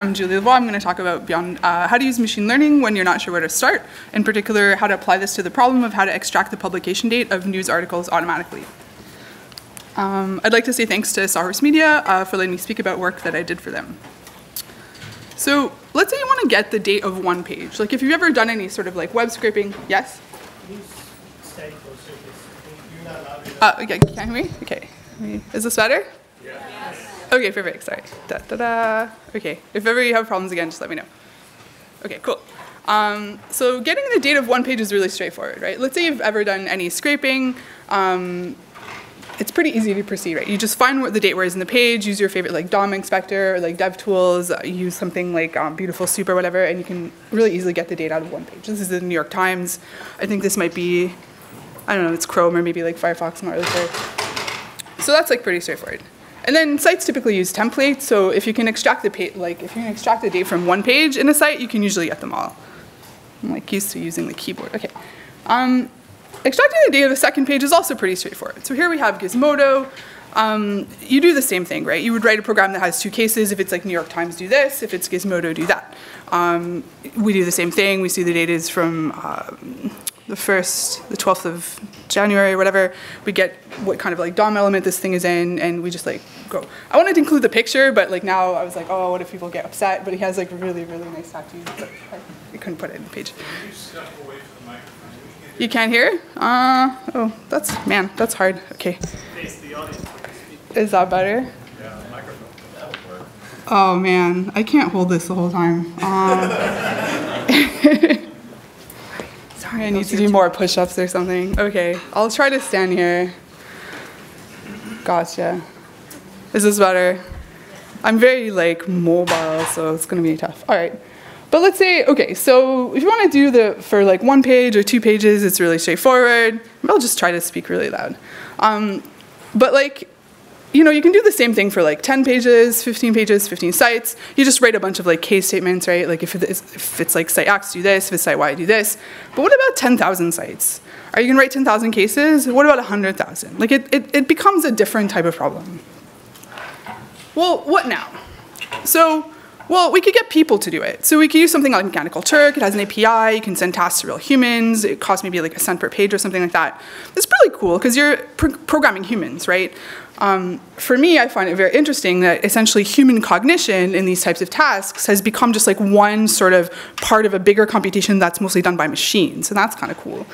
I'm Julie Lavoie. I'm going to talk about how to use machine learning when you're not sure where to start, in particular how to apply this to the problem of how to extract the publication date of news articles automatically. I'd like to say thanks to Sawhorse Media for letting me speak about work that I did for them. So let's say you want to get the date of one page. Like if you've ever done any sort of like web scraping, yes? Can you stay closer because you're not allowed to. Okay, can you hear me? Okay. Is this better? Yes. Okay, perfect, sorry. Okay, if ever you have problems again, just let me know. Okay, cool. So getting the date of one page is really straightforward, right? Let's say you've ever done any scraping. It's pretty easy to proceed, right? You just find what the date where is in the page, use your favorite like DOM inspector or like DevTools, use something like Beautiful Soup or whatever, and you can really easily get the date out of one page. This is the New York Times. I think this might be, I don't know, it's Chrome or maybe like Firefox, I'm not really sure. So that's like pretty straightforward. And then sites typically use templates, so if you can extract the date from one page in a site, you can usually get them all. I'm like used to using the keyboard. Okay. Extracting the date of the second page is also pretty straightforward. So here we have Gizmodo. You do the same thing, right? You would write a program that has two cases. If it's like New York Times, do this. If it's Gizmodo, do that. We do the same thing. We see the date is from the 12th of January or whatever. We get what kind of like DOM element this thing is in, and we just like go. I wanted to include the picture, but like now I was like, oh, what if people get upset? But he has like really, really nice tattoos, but I couldn't put it in the page. Can you step away from the microphone? You can't hear? Oh, that's hard. Okay. Face the audience when you speak. Is that better? Yeah, the microphone. That would work. Oh man, I can't hold this the whole time. Sorry, I need to do more push-ups or something. Okay, I'll try to stand here. Gotcha. Is this better? I'm very like mobile, so it's gonna be tough. All right. But let's say, okay, so if you want to do for like one page or 2 pages, it's really straightforward. I'll just try to speak really loud. But like, you know, you can do the same thing for like 10 pages, 15 sites. You just write a bunch of like case statements, right? Like if it's like site X, do this. If it's site Y, do this. But what about 10,000 sites? Are you going to write 10,000 cases? What about 100,000? Like it becomes a different type of problem. Well, what now? So, well, we could get people to do it. So we could use something like Mechanical Turk. It has an API. You can send tasks to real humans. It costs maybe like a cent per page or something like that. It's really cool because you're programming humans, right? For me, I find it very interesting that essentially human cognition in these types of tasks has become just like one sort of part of a bigger computation that's mostly done by machines, and that's kind of cool.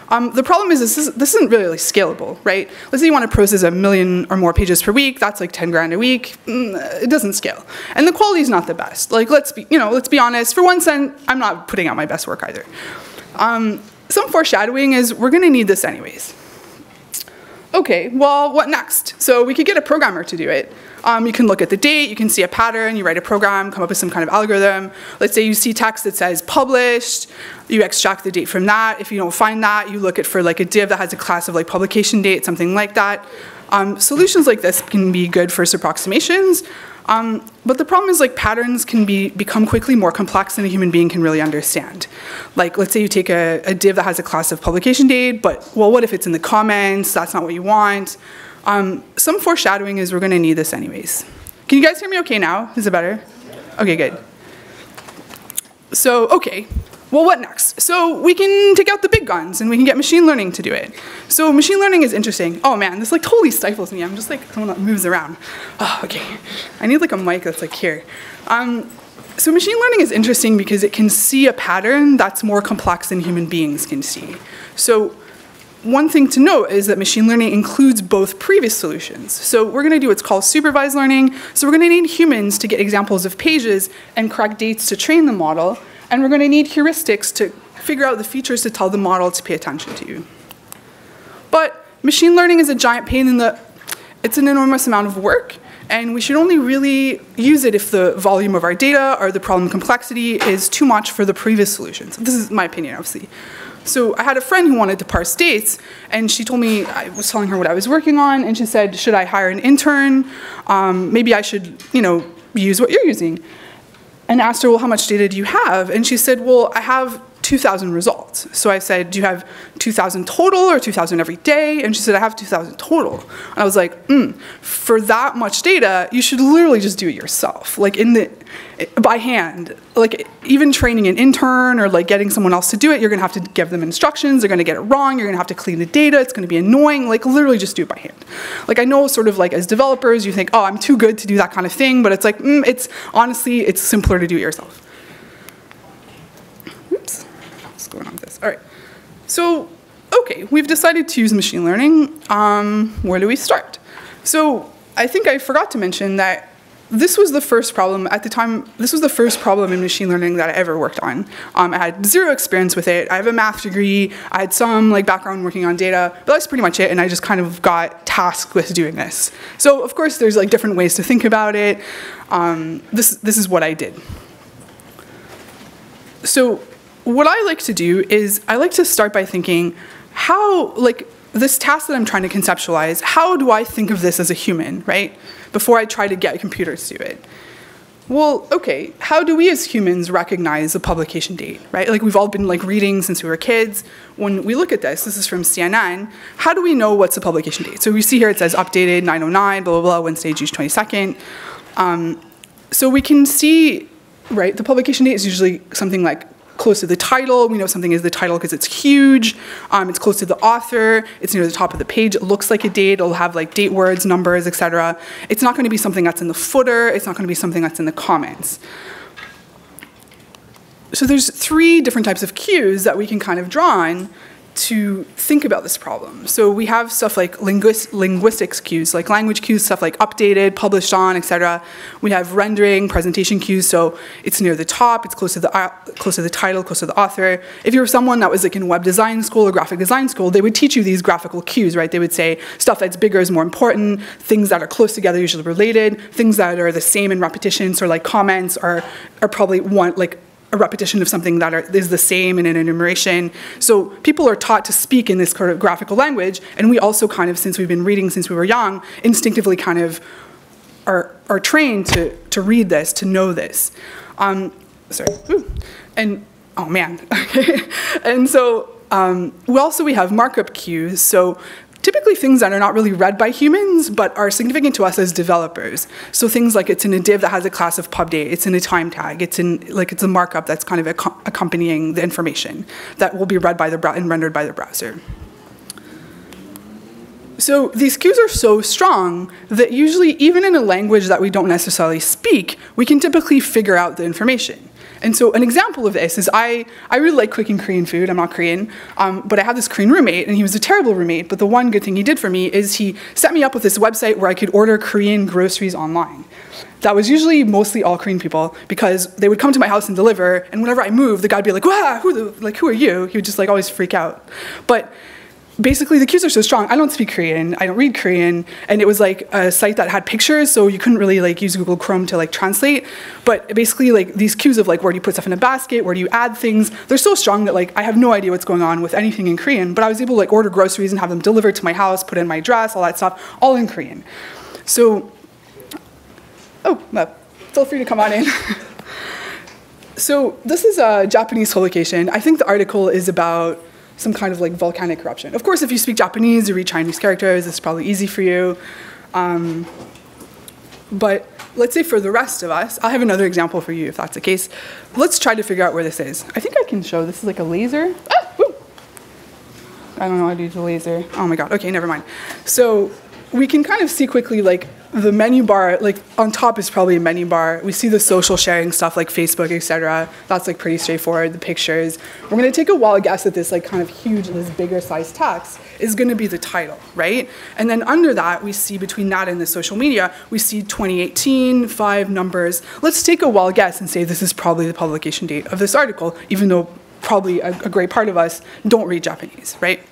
The problem is this isn't really like scalable, right? Let's say you want to process 1 million or more pages per week. That's like 10 grand a week. It doesn't scale, and the quality is not the best. Like let's be honest. For 1 cent, I'm not putting out my best work either. Some foreshadowing is we're going to need this anyways. Okay, well, what next? So we could get a programmer to do it. You can look at the date, you can see a pattern, you write a program, come up with some kind of algorithm. Let's say you see text that says published, you extract the date from that. If you don't find that, you look for like a div that has a class of like publication date, something like that. Solutions like this can be good for approximations, but the problem is like patterns can become quickly more complex than a human being can really understand. Like let's say you take a div that has a class of publication date, but well, what if it's in the comments? That's not what you want. Some foreshadowing is we're going to need this anyways. Can you guys hear me okay now? Is it better? Okay, good. So, okay. Well, what next? So we can take out the big guns and we can get machine learning to do it. So machine learning is interesting. Oh man, this like totally stifles me. I'm just like someone that moves around. Oh, okay. I need like a mic that's like here. So machine learning is interesting because it can see a pattern that's more complex than human beings can see. So one thing to note is that machine learning includes both previous solutions. So we're going to do what's called supervised learning. So we're going to need humans to get examples of pages and correct dates to train the model. And we're going to need heuristics to figure out the features to tell the model to pay attention to. But machine learning is a giant pain in the, it's an enormous amount of work. And we should only really use it if the volume of our data or the problem complexity is too much for the previous solutions. This is my opinion, obviously. So I had a friend who wanted to parse dates, and she told me, I was telling her what I was working on, and she said, should I hire an intern? Maybe I should, use what you're using. And asked her, well, how much data do you have? And she said, well, I have 2,000 results. So I said, do you have 2,000 total or 2,000 every day? And she said, I have 2,000 total. And I was like, for that much data, you should literally just do it yourself, like by hand. Like even training an intern or like getting someone else to do it, you're gonna have to give them instructions, they're gonna get it wrong, you're gonna have to clean the data, it's gonna be annoying, like literally just do it by hand. Like I know sort of like as developers, you think, oh, I'm too good to do that kind of thing, but it's like, honestly, it's simpler to do it yourself. Oops, what's going on with this? All right, so, okay, we've decided to use machine learning. Where do we start? So I think I forgot to mention that this was the first problem at the time. This was the first problem in machine learning that I ever worked on. I had zero experience with it. I have a math degree. I had some like background working on data, but that's pretty much it. And I just kind of got tasked with doing this. So of course, there's like different ways to think about it. This is what I did. So what I like to do is I like to start by thinking how, like, this task that I'm trying to conceptualize, how do I think of this as a human, right? Before I try to get computers to do it. Well, okay, how do we as humans recognize a publication date, right? Like we've all been like reading since we were kids. When we look at this is from CNN, how do we know what's the publication date? So we see here it says updated 9/09, blah, blah, blah, Wednesday, June 22nd. So we can see, right, the publication date is usually something like close to the title. We know something is the title because it's huge. It's close to the author. It's near the top of the page. It looks like a date. It'll have like date words, numbers, etc. It's not going to be something that's in the footer. It's not going to be something that's in the comments. So there's 3 different types of cues that we can kind of draw on to think about this problem. So we have stuff like linguistics cues, like language cues, stuff like updated, published on, etc. We have rendering, presentation cues, so it's near the top, it's close to the title, close to the author. If you were someone that was like in web design school or graphic design school, they would teach you these graphical cues, right? They would say stuff that's bigger is more important, things that are close together usually related, things that are the same in repetition, so like comments are probably like a repetition of something that is the same in an enumeration. So people are taught to speak in this sort of graphical language, and we also kind of, since we've been reading since we were young, instinctively kind of are trained to read this, to know this. Sorry, ooh. And, oh man, okay. And so we have markup cues, so typically things that are not really read by humans, but are significant to us as developers. So things like it's in a div that has a class of pub date, it's in a time tag, it's a markup that's kind of accompanying the information that will be read by and rendered by the browser. So these cues are so strong that usually, even in a language that we don't necessarily speak, we can typically figure out the information. And so an example of this is I really like cooking Korean food. I'm not Korean, but I had this Korean roommate, and he was a terrible roommate. But the one good thing he did for me is he set me up with this website where I could order Korean groceries online. That was usually mostly all Korean people, because they would come to my house and deliver, and whenever I moved, the guy would be like, "Wow, who are you?" He would just like always freak out. But basically, the cues are so strong. I don't speak Korean. I don't read Korean. And it was like a site that had pictures, so you couldn't really like use Google Chrome to like translate. But basically, like these cues of like where do you put stuff in a basket, where do you add things, they're so strong that like I have no idea what's going on with anything in Korean. But I was able to like order groceries and have them delivered to my house, put in my address, all that stuff, all in Korean. So, feel free to come on in. So this is a Japanese publication. I think the article is about some kind of like volcanic eruption. Of course, if you speak Japanese or read Chinese characters, it's probably easy for you. But let's say for the rest of us, I'll have another example for you if that's the case. Let's try to figure out where this is. I think I can show, this is like a laser. Woo! I don't know how to use a laser. Oh my God, okay, never mind. So we can kind of see quickly like the menu bar, like on top is probably a menu bar. We see the social sharing stuff like Facebook, etc. That's like pretty straightforward, the pictures. We're gonna take a wild guess that this like kind of huge, this bigger size text is gonna be the title, right? And then under that, we see between that and the social media, we see 2018, 5 numbers. Let's take a wild guess and say this is probably the publication date of this article, even though probably a great part of us don't read Japanese, right?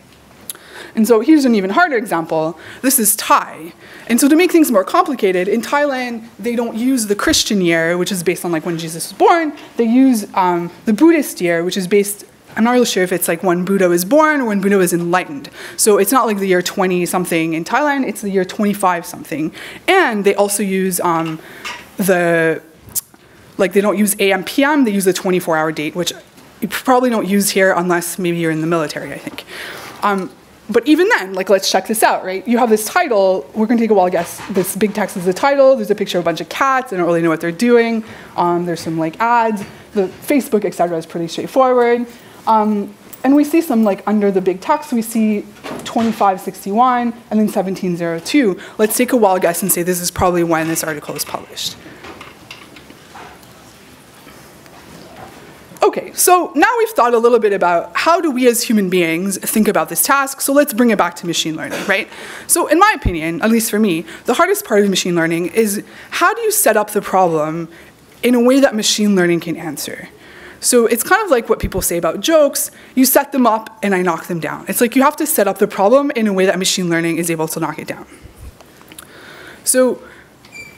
And so here's an even harder example. This is Thai. And so to make things more complicated, in Thailand, they don't use the Christian year, which is based on like when Jesus was born. They use the Buddhist year, which is based, I'm not really sure if it's like when Buddha was born or when Buddha was enlightened. So it's not like the year 20 something in Thailand, it's the year 25 something. And they also use they don't use AM, PM, they use the 24-hour date, which you probably don't use here unless maybe you're in the military, I think. But even then, like, let's check this out, right? You have this title. We're going to take a wild guess. This big text is the title. There's a picture of a bunch of cats. I don't really know what they're doing. There's some like ads. The Facebook, et cetera, is pretty straightforward. And we see some, like, under the big text, we see 2561 and then 1702. Let's take a wild guess and say this is probably when this article was published. Okay, so now we've thought a little bit about how do we as human beings think about this task, so let's bring it back to machine learning, right? So in my opinion, at least for me, the hardest part of machine learning is how do you set up the problem in a way that machine learning can answer? So it's kind of like what people say about jokes. You set them up and I knock them down. It's like you have to set up the problem in a way that machine learning is able to knock it down. So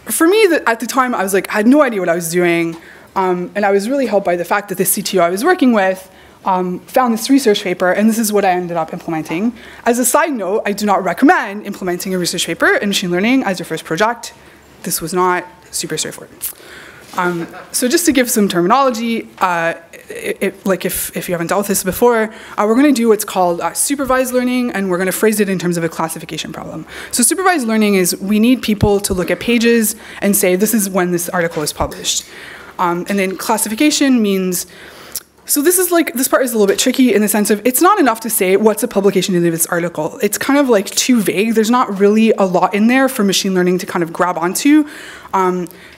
for me, at the time, I was like, I had no idea what I was doing. And I was really helped by the fact that the CTO I was working with found this research paper, and this is what I ended up implementing. As a side note, I do not recommend implementing a research paper in machine learning as your first project. This was not super straightforward. So just to give some terminology, like if you haven't dealt with this before, we're going to do what's called supervised learning, and we're going to phrase it in terms of a classification problem. So supervised learning is we need people to look at pages and say, this is when this article is published. And then classification means, so this is like, this part is a little bit tricky in the sense of it's not enough to say what's a publication date of this article. It's kind of like too vague. There's not really a lot in there for machine learning to kind of grab onto.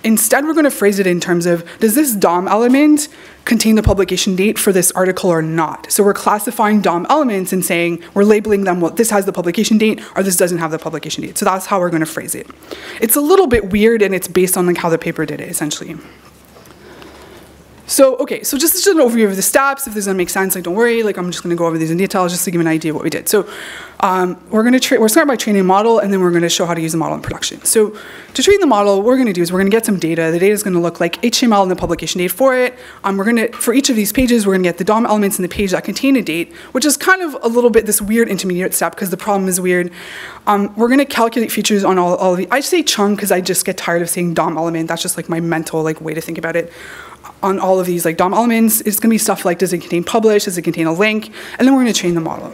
Instead, we're going to phrase it in terms of, does this DOM element contain the publication date for this article or not? So we're classifying DOM elements and saying, we're labeling them, well, this has the publication date or this doesn't have the publication date. So that's how we're going to phrase it. It's a little bit weird, and it's based on like how the paper did it, essentially. So, okay, so just an overview of the steps. If this doesn't make sense, like, don't worry. Like, I'm just going to go over these in detail just to give an idea of what we did. So we're starting by training a model, and then we're going to show how to use the model in production. So to train the model, what we're going to do is we're going to get some data. The data is going to look like HTML and the publication date for it. For each of these pages, we're going to get the DOM elements in the page that contain a date, which is kind of a little bit this weird intermediate step because the problem is weird. We're going to calculate features on all of the, I say chunk because I just get tired of saying DOM element. That's just like my mental like way to think about it. On all of these like DOM elements, it's going to be stuff like, does it contain publish, does it contain a link, and then we're going to train the model.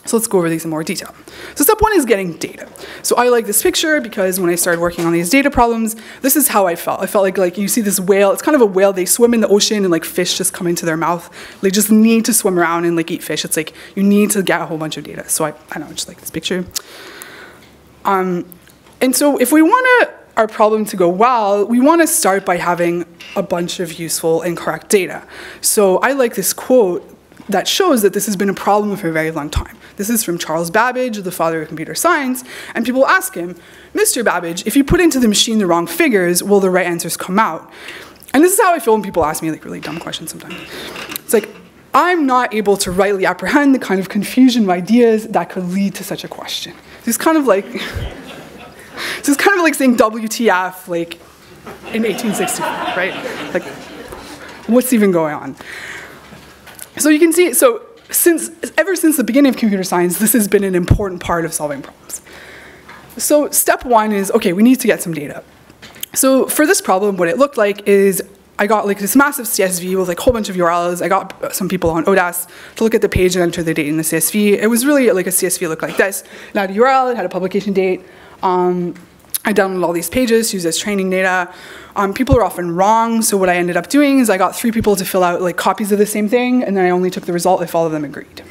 So let's go over these in more detail. So step one is getting data. So I like this picture because when I started working on these data problems, this is how I felt. I felt like you see this whale, it's kind of a whale, they swim in the ocean and like fish just come into their mouth. They just need to swim around and like eat fish. It's like you need to get a whole bunch of data. So I don't know, just like this picture. And so if we want our problem to go well, we want to start by having a bunch of useful and correct data. So I like this quote that shows that this has been a problem for a very long time. This is from Charles Babbage, the father of computer science, and people ask him, Mr. Babbage, if you put into the machine the wrong figures, will the right answers come out? And this is how I feel when people ask me like really dumb questions sometimes. It's like, I'm not able to rightly apprehend the kind of confusion of ideas that could lead to such a question. It's kind of like, so it's kind of like saying WTF like in 1860, right? Like, what's even going on? So you can see, so ever since the beginning of computer science, this has been an important part of solving problems. So step one is, okay, we need to get some data. So for this problem, what it looked like is I got like this massive CSV with like a whole bunch of URLs. I got some people on ODAS to look at the page and enter the date in the CSV. It was really like a CSV looked like this. It had a URL, it had a publication date. I downloaded all these pages, used as training data. People are often wrong, so what I ended up doing is I got 3 people to fill out like copies of the same thing, and then I only took the result if all of them agreed.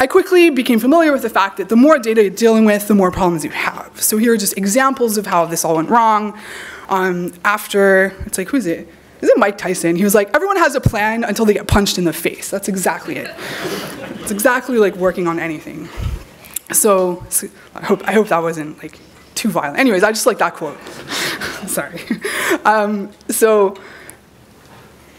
I quickly became familiar with the fact that the more data you're dealing with, the more problems you have. So here are just examples of how this all went wrong. After, it's like, who is it? Is it Mike Tyson? He was like, everyone has a plan until they get punched in the face. That's exactly it. It's exactly like working on anything. So I hope that wasn't like too violent. Anyways, I just like that quote. Sorry. So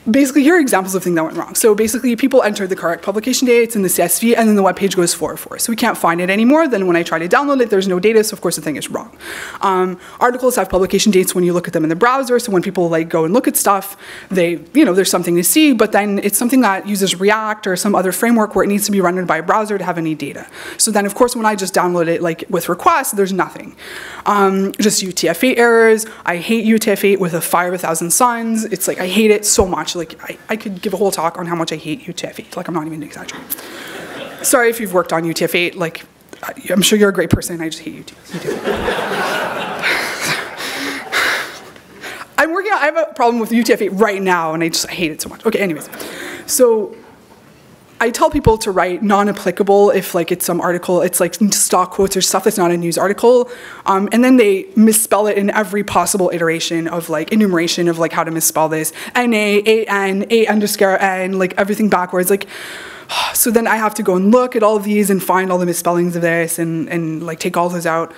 basically, here are examples of things that went wrong. So basically, people entered the correct publication dates in the CSV, and then the web page goes 404. So we can't find it anymore. Then when I try to download it, there's no data, so of course the thing is wrong. Articles have publication dates when you look at them in the browser, so when people like go and look at stuff, there's something to see, but then it's something that uses React or some other framework where it needs to be rendered by a browser to have any data. So then of course when I just download it like with requests, there's nothing. Just UTF-8 errors. I hate UTF-8 with a fire of 1,000 suns. It's like, I hate it so much. like, I could give a whole talk on how much I hate UTF-8. Like, I'm not even exaggerating. Sorry if you've worked on UTF-8. Like, I'm sure you're a great person. I just hate UTF-8. I have a problem with UTF-8 right now, and I hate it so much. Okay, anyways. So I tell people to write non-applicable if like it's some article, it's like stock quotes or stuff that's not a news article. And then they misspell it in every possible iteration of like enumeration of like how to misspell this. NA, AN, A_N, like everything backwards. Like, so then I have to go and look at all of these and find all the misspellings of this and like take all those out.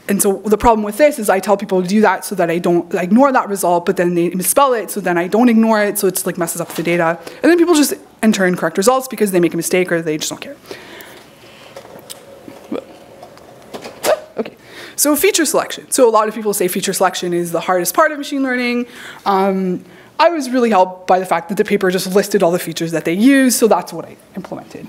And so the problem with this is I tell people to do that so that I don't ignore that result, but then they misspell it, so then I don't ignore it, so it's like messes up the data. And then people just enter incorrect results because they make a mistake or they just don't care. Okay, so feature selection. So a lot of people say feature selection is the hardest part of machine learning. I was really helped by the fact that the paper just listed all the features that they use, so that's what I implemented.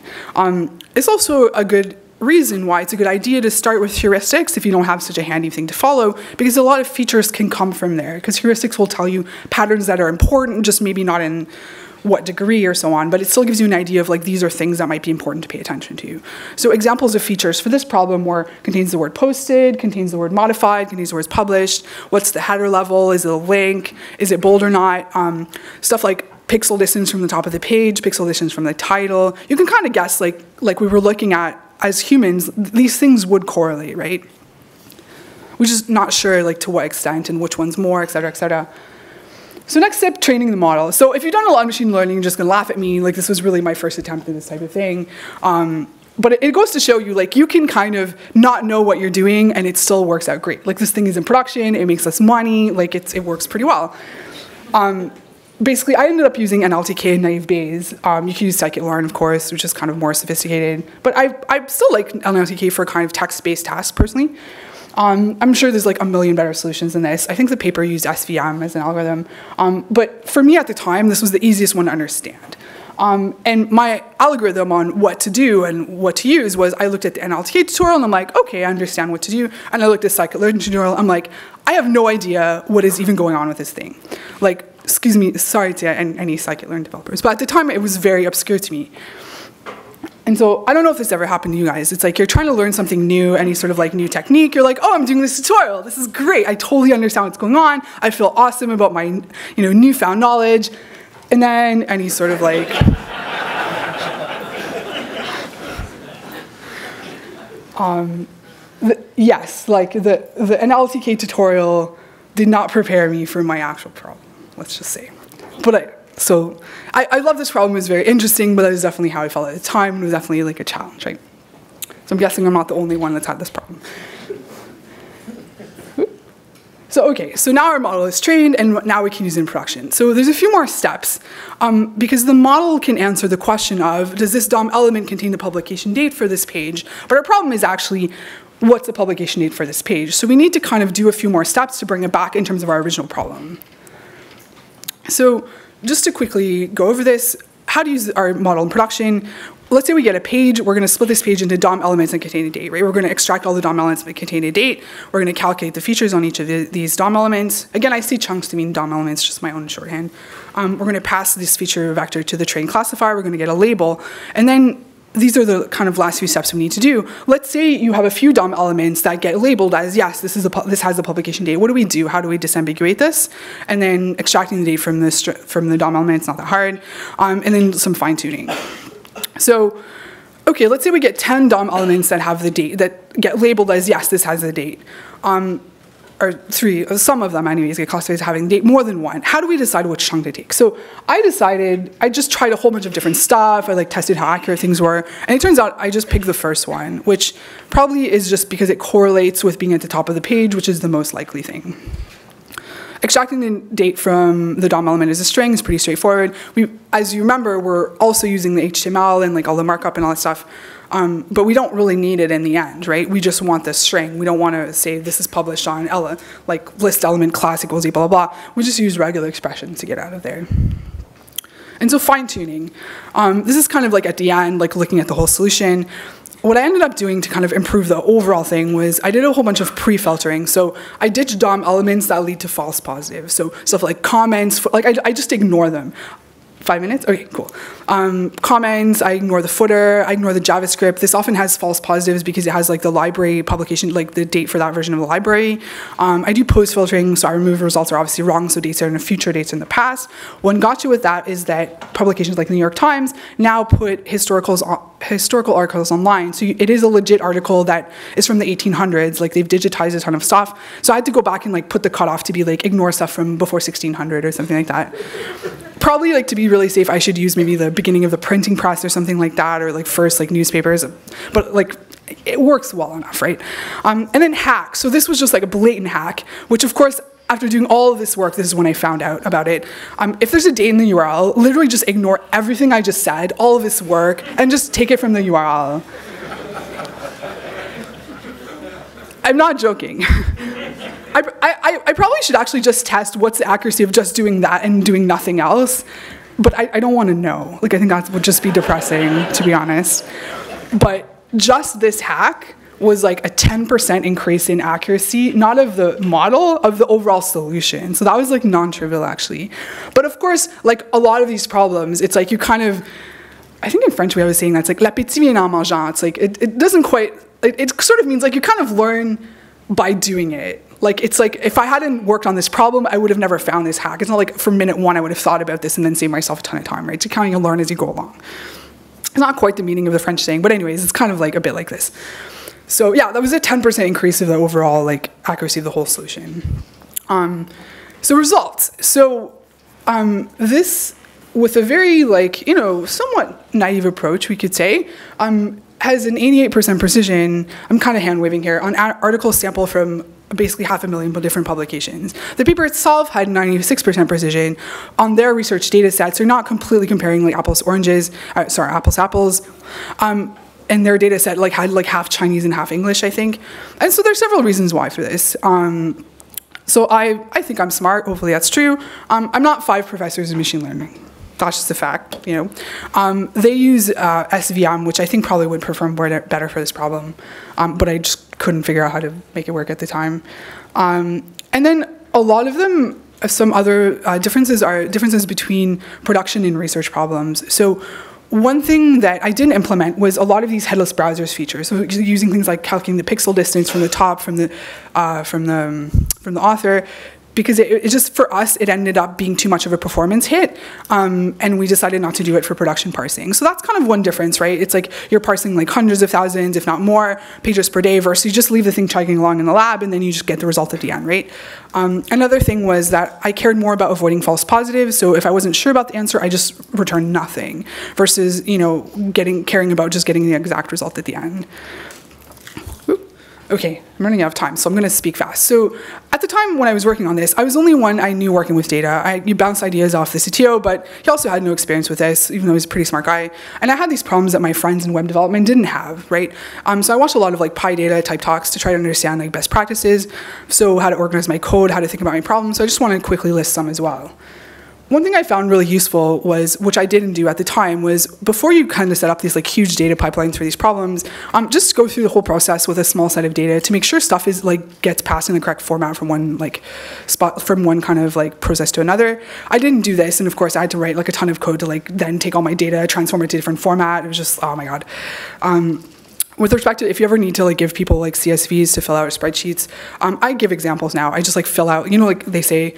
It's also a good reason why it's a good idea to start with heuristics if you don't have such a handy thing to follow, because a lot of features can come from there, because heuristics will tell you patterns that are important, just maybe not in what degree or so on, but it still gives you an idea of like these are things that might be important to pay attention to. So examples of features for this problem were contains the word posted, contains the word modified, contains the words published, what's the header level, is it a link, is it bold or not, stuff like pixel distance from the top of the page, pixel distance from the title. You can kind of guess like we were looking at as humans, these things would correlate, right? We're just not sure like to what extent and which one's more, et cetera, et cetera. So next step, training the model. So if you've done a lot of machine learning, you're just gonna laugh at me, like this was really my first attempt at this type of thing. But it goes to show you, like you can kind of not know what you're doing and it still works out great. Like this thing is in production, it makes us money, like it works pretty well. Basically, I ended up using NLTK and naive Bayes. You can use scikit-learn, of course, which is kind of more sophisticated. But I still like NLTK for kind of text-based tasks, personally. I'm sure there's like a million better solutions than this. I think the paper used SVM as an algorithm. But for me at the time, this was the easiest one to understand. And my algorithm on what to do and what to use was I looked at the NLTK tutorial and I'm like, okay, I understand what to do. And I looked at scikit-learn tutorial, I'm like, I have no idea what is even going on with this thing. Like, excuse me, sorry to any scikit-learn developers, but at the time it was very obscure to me. And so I don't know if this ever happened to you guys. It's like you're trying to learn something new, any sort of like new technique. You're like, oh, I'm doing this tutorial. This is great. I totally understand what's going on. I feel awesome about my newfound knowledge. And then any sort of like, yes, like the NLTK tutorial did not prepare me for my actual problem, let's just say. But I love this problem. It was very interesting, but that was definitely how I felt at the time. It was definitely like a challenge, right? So I'm guessing I'm not the only one that's had this problem. So okay, so now our model is trained and now we can use it in production. So there's a few more steps because the model can answer the question of, does this DOM element contain the publication date for this page? But our problem is actually, what's the publication date for this page? So we need to kind of do a few more steps to bring it back in terms of our original problem. So just to quickly go over this, how to use our model in production. Let's say we get a page, we're gonna split this page into DOM elements that contain a date, right? We're gonna extract all the DOM elements that contain a date. We're gonna calculate the features on each of these DOM elements. Again, I see chunks to mean DOM elements, just my own shorthand. We're gonna pass this feature vector to the train classifier, we're gonna get a label, and then these are the kind of last few steps we need to do. Let's say you have a few DOM elements that get labeled as, yes, this has the publication date. What do we do? How do we disambiguate this? And then extracting the date from the DOM element, it's not that hard. And then some fine tuning. So, okay, let's say we get 10 DOM elements that have the date, that get labeled as, yes, this has the date. Or some of them anyways, get classified as having date, more than one. How do we decide which chunk to take? So I just tried a whole bunch of different stuff. I tested how accurate things were. And it turns out I just picked the first one, which probably is just because it correlates with being at the top of the page, which is the most likely thing. Extracting the date from the DOM element as a string is pretty straightforward. As you remember, we're also using the HTML and all the markup and all that stuff. But we don't really need it in the end, right? We just want this string. We don't want to say this is published on list element class equals blah, blah, blah. We just use regular expressions to get out of there. And so fine tuning. This is kind of at the end, looking at the whole solution. What I ended up doing to kind of improve the overall thing was I did a whole bunch of pre-filtering. So I ditched DOM elements that lead to false positives. So stuff like comments, I just ignore them. 5 minutes? Okay, cool. Comments, I ignore the footer, I ignore the JavaScript. This often has false positives because it has like the library publication, like the date for that version of the library. I do post filtering, so I remove results are obviously wrong, so dates are in the future, dates in the past. One gotcha with that is that publications like the New York Times now put historical articles online. So it is a legit article that is from the 1800s, like they've digitized a ton of stuff. So I had to go back and like put the cutoff to be like ignore stuff from before 1600 or something like that. Probably like to be really safe, I should use maybe the beginning of the printing press or something like that, or like first like newspapers, but like it works well enough, right? And then hack. So this was just like a blatant hack, which of course, after doing all of this work, this is when I found out about it. If there's a date in the URL, literally just ignore everything I just said, all of this work, and just take it from the URL. I'm not joking. I probably should actually just test what's the accuracy of just doing that and doing nothing else, but I don't want to know. Like, I think that would just be depressing, to be honest. But just this hack was like a 10% increase in accuracy, not of the model, of the overall solution. So that was like non-trivial, actually. But of course, like a lot of these problems, it's like you kind of, I think in French we always saying that's like l'appétit vient en mangeant. It's like, it doesn't quite, it sort of means like you kind of learn by doing it. Like, it's like, if I hadn't worked on this problem, I would have never found this hack. It's not like from minute one I would have thought about this and then saved myself a ton of time, right? So kind of learn as you go along. It's not quite the meaning of the French saying, but anyways, it's kind of like a bit like this. So yeah, that was a 10% increase of the overall like accuracy of the whole solution. So results. So this, with a very like, you know, somewhat naive approach, we could say, has an 88% precision. I'm kind of hand waving here on article sample from basically 500,000 different publications. The paper itself had 96% precision. On their research data sets, they're not completely comparing like apples to oranges, apples to apples. And their data set like had like half Chinese and half English, I think. And so there's several reasons why for this. So I think I'm smart, hopefully that's true. I'm not 5 professors in machine learning. That's just a fact, you know. They use SVM, which I think probably would perform better for this problem, but I just couldn't figure out how to make it work at the time. And then a lot of them, some other differences are differences between production and research problems. So one thing that I didn't implement was a lot of these headless browsers features. So using things like calculating the pixel distance from the top from the author, because it just, for us, it ended up being too much of a performance hit, and we decided not to do it for production parsing. So that's kind of one difference, right? It's like you're parsing like hundreds of thousands, if not more, pages per day, versus you just leave the thing chugging along in the lab, and then you just get the result at the end, right? Another thing was that I cared more about avoiding false positives, so if I wasn't sure about the answer, I just returned nothing, versus, you know, caring about just getting the exact result at the end. Okay, I'm running out of time, so I'm going to speak fast. So at the time when I was working on this, I was the only one I knew working with data. You bounce ideas off the CTO, but he also had no experience with this, even though he's a pretty smart guy. And I had these problems that my friends in web development didn't have, right? So I watched a lot of like PITA type talks to try to understand like best practices, so how to organize my code, how to think about my problems. So I just want to quickly list some as well. One thing I found really useful was, which I didn't do at the time, was before you kind of set up these like huge data pipelines for these problems, just go through the whole process with a small set of data to make sure stuff is like gets passed in the correct format from one like spot, from one kind of like process to another. I didn't do this, and of course I had to write like a ton of code to like then take all my data, transform it to a different format. It was just, oh my god. With respect to if you ever need to like give people like CSVs to fill out spreadsheets, I give examples now. I just like fill out, you know, like they say,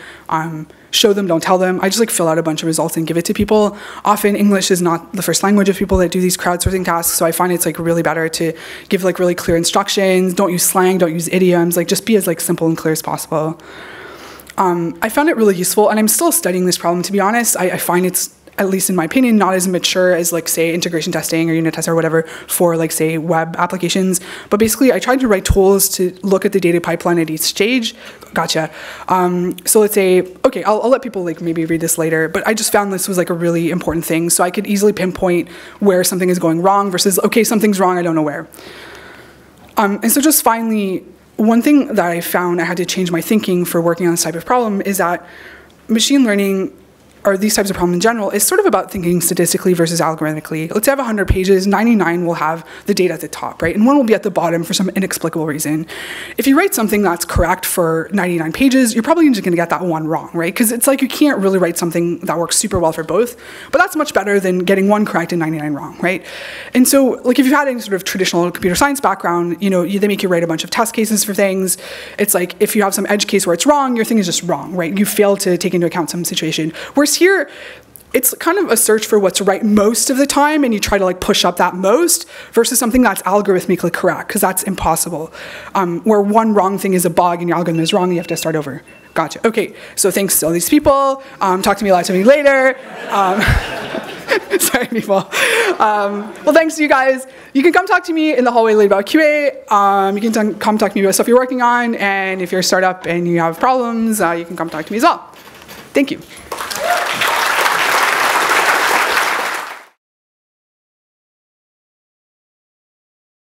show them, don't tell them. I just like fill out a bunch of results and give it to people. Often English is not the first language of people that do these crowdsourcing tasks, so I find it's like really better to give like really clear instructions. Don't use slang, don't use idioms, like just be as like simple and clear as possible. I found it really useful, and I'm still studying this problem, to be honest. I find it's, at least in my opinion, not as mature as like say integration testing or unit tests or whatever for like say web applications. But basically I tried to write tools to look at the data pipeline at each stage. Gotcha. So let's say, okay, I'll let people like maybe read this later, but I just found this was like a really important thing. So I could easily pinpoint where something is going wrong versus, okay, something's wrong, I don't know where. And so just finally, one thing that I found I had to change my thinking for working on this type of problem is that machine learning or these types of problems in general, is sort of about thinking statistically versus algorithmically. Let's say I have 100 pages, 99 will have the data at the top, right? And one will be at the bottom for some inexplicable reason. If you write something that's correct for 99 pages, you're probably just gonna get that one wrong, right? Because it's like you can't really write something that works super well for both, but that's much better than getting one correct and 99 wrong, right? And so, like, if you've had any sort of traditional computer science background, you know, they make you write a bunch of test cases for things. It's like, if you have some edge case where it's wrong, your thing is just wrong, right? You fail to take into account some situation. Whereas here, it's kind of a search for what's right most of the time, and you try to like push up that most versus something that's algorithmically correct, because that's impossible. Where one wrong thing is a bug and your algorithm is wrong, you have to start over. Gotcha. Okay, so thanks to all these people. Talk to me later. Sorry, people. Well, thanks to you guys. You can come talk to me in the hallway later about QA. You can come talk to me about stuff you're working on, and if you're a startup and you have problems, you can come talk to me as well. Thank you.